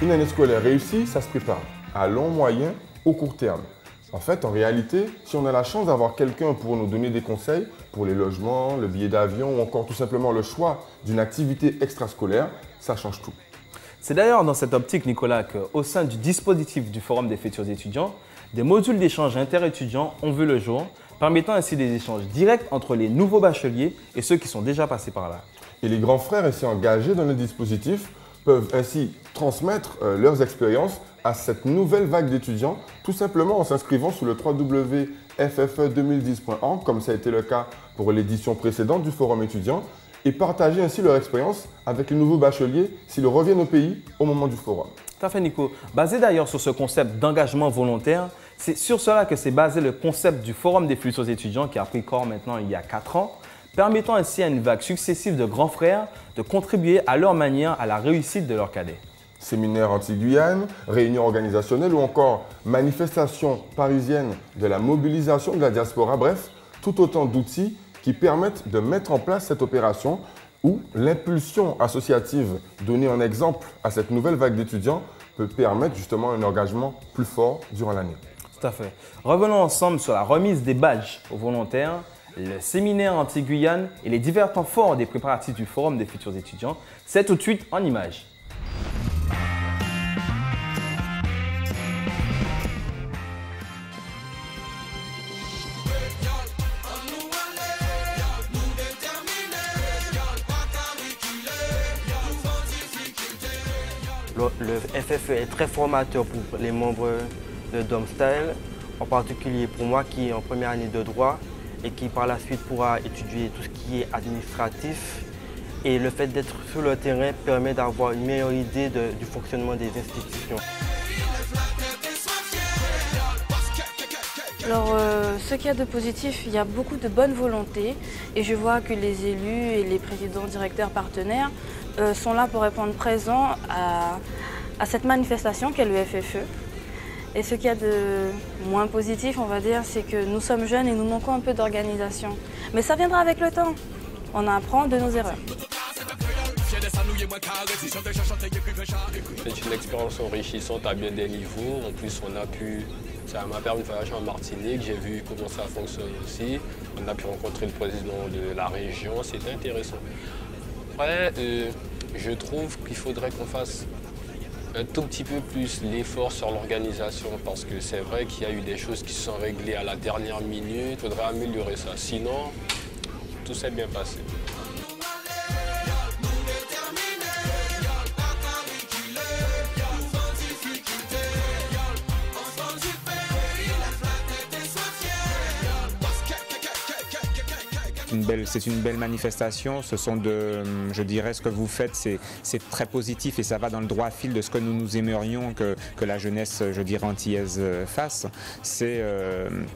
Une année scolaire réussie, ça se prépare à long, moyen ou court terme. En fait, en réalité, si on a la chance d'avoir quelqu'un pour nous donner des conseils pour les logements, le billet d'avion ou encore tout simplement le choix d'une activité extrascolaire, ça change tout. C'est d'ailleurs dans cette optique, Nicolas, qu'au sein du dispositif du Forum des futurs étudiants, des modules d'échange interétudiants ont vu le jour, permettant ainsi des échanges directs entre les nouveaux bacheliers et ceux qui sont déjà passés par là. Et les grands frères ainsi engagés dans le dispositif peuvent ainsi transmettre leurs expériences à cette nouvelle vague d'étudiants, tout simplement en s'inscrivant sur le www.ffe2010.org, comme ça a été le cas pour l'édition précédente du Forum étudiant, et partager ainsi leur expérience avec les nouveaux bacheliers s'ils reviennent au pays au moment du Forum. Tout à fait, Nico. Basé d'ailleurs sur ce concept d'engagement volontaire, c'est sur cela que s'est basé le concept du Forum des futurs étudiants qui a pris corps maintenant il y a 4 ans, permettant ainsi à une vague successive de grands frères de contribuer à leur manière à la réussite de leurs cadets. Séminaires anti-Guyane, réunions organisationnelles ou encore manifestations parisiennes de la mobilisation de la diaspora, bref, tout autant d'outils qui permettent de mettre en place cette opération où l'impulsion associative donnée en exemple à cette nouvelle vague d'étudiants peut permettre justement un engagement plus fort durant l'année. Tout à fait. Revenons ensemble sur la remise des badges aux volontaires, le séminaire anti-Guyane et les divers temps forts des préparatifs du Forum des futurs étudiants. C'est tout de suite en images. Le FFE est très formateur pour les membres de Domstyle, en particulier pour moi qui est en première année de droit et qui par la suite pourra étudier tout ce qui est administratif. Et le fait d'être sur le terrain permet d'avoir une meilleure idée du fonctionnement des institutions. Alors, ce qu'il y a de positif, il y a beaucoup de bonne volonté et je vois que les élus et les présidents, directeurs, partenaires sont là pour répondre présent à cette manifestation qu'est le FFE. Et ce qu'il y a de moins positif, on va dire, c'est que nous sommes jeunes et nous manquons un peu d'organisation. Mais ça viendra avec le temps. On apprend de nos erreurs. C'est une expérience enrichissante à bien des niveaux. En plus, ça m'a permis de voyager en Martinique. J'ai vu comment ça fonctionne aussi. On a pu rencontrer le président de la région. C'était intéressant. Après, je trouve qu'il faudrait qu'on fasse un tout petit peu plus l'effort sur l'organisation parce que c'est vrai qu'il y a eu des choses qui se sont réglées à la dernière minute. Il faudrait améliorer ça. Sinon, tout s'est bien passé. C'est une belle manifestation. Je dirais, ce que vous faites, c'est très positif et ça va dans le droit fil de ce que nous aimerions que la jeunesse, je dirais, antillaise fasse. C'est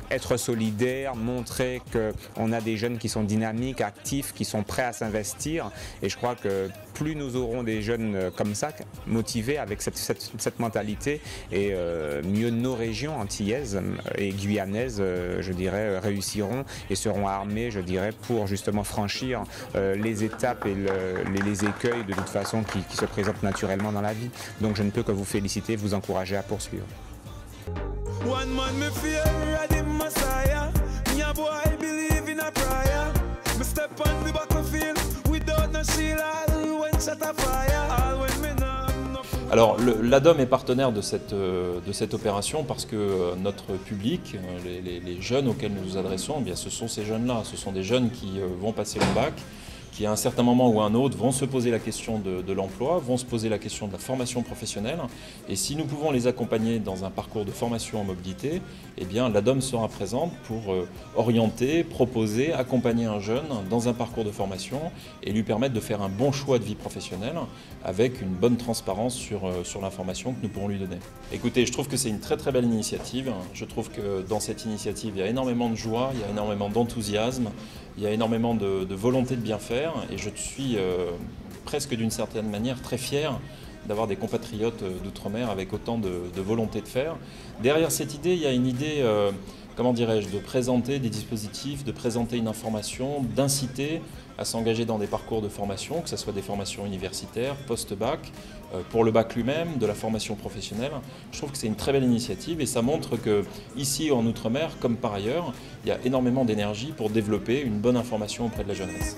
être solidaire, montrer qu'on a des jeunes qui sont dynamiques, actifs, qui sont prêts à s'investir. Et je crois que plus nous aurons des jeunes comme ça, motivés avec cette mentalité, et mieux nos régions antillaises et guyanaises, je dirais, réussiront et seront armées, je dirais, pour justement franchir les étapes et les écueils de toute façon qui se présentent naturellement dans la vie. Donc je ne peux que vous féliciter, vous encourager à poursuivre. Alors l'ADOM est partenaire de cette opération parce que notre public, les jeunes auxquels nous nous adressons, eh bien, ce sont ces jeunes-là. Ce sont des jeunes qui vont passer le bac, qui à un certain moment ou à un autre vont se poser la question de l'emploi, vont se poser la question de la formation professionnelle. Et si nous pouvons les accompagner dans un parcours de formation en mobilité, eh bien l'ADOM sera présente pour orienter, proposer, accompagner un jeune dans un parcours de formation et lui permettre de faire un bon choix de vie professionnelle avec une bonne transparence sur l'information que nous pourrons lui donner. Écoutez, je trouve que c'est une très très belle initiative. Je trouve que dans cette initiative, il y a énormément de joie, il y a énormément d'enthousiasme, il y a énormément de volonté de bien faire et je suis presque d'une certaine manière très fier d'avoir des compatriotes d'outre-mer avec autant de volonté de faire. Derrière cette idée, il y a une idée comment dirais-je, de présenter des dispositifs, de présenter une information, d'inciter à s'engager dans des parcours de formation, que ce soit des formations universitaires, post-bac, pour le bac lui-même, de la formation professionnelle. Je trouve que c'est une très belle initiative et ça montre que ici en Outre-mer, comme par ailleurs, il y a énormément d'énergie pour développer une bonne information auprès de la jeunesse.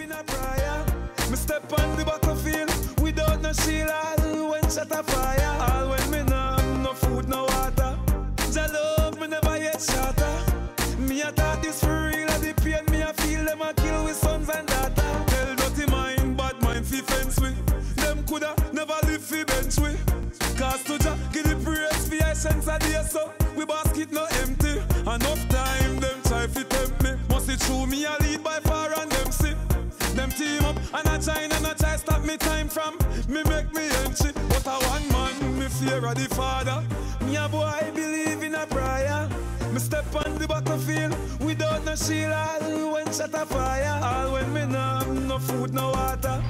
So we basket no empty. Enough time them try fi tempt me. Must it true me a lead by far and them see. Them team up and I try stop me time from me make me entry. But a one man me fear of the father. Me a boy believe in a prayer. Me step on the battlefield without no shield. All when shot a fire. All when me no have no food no water.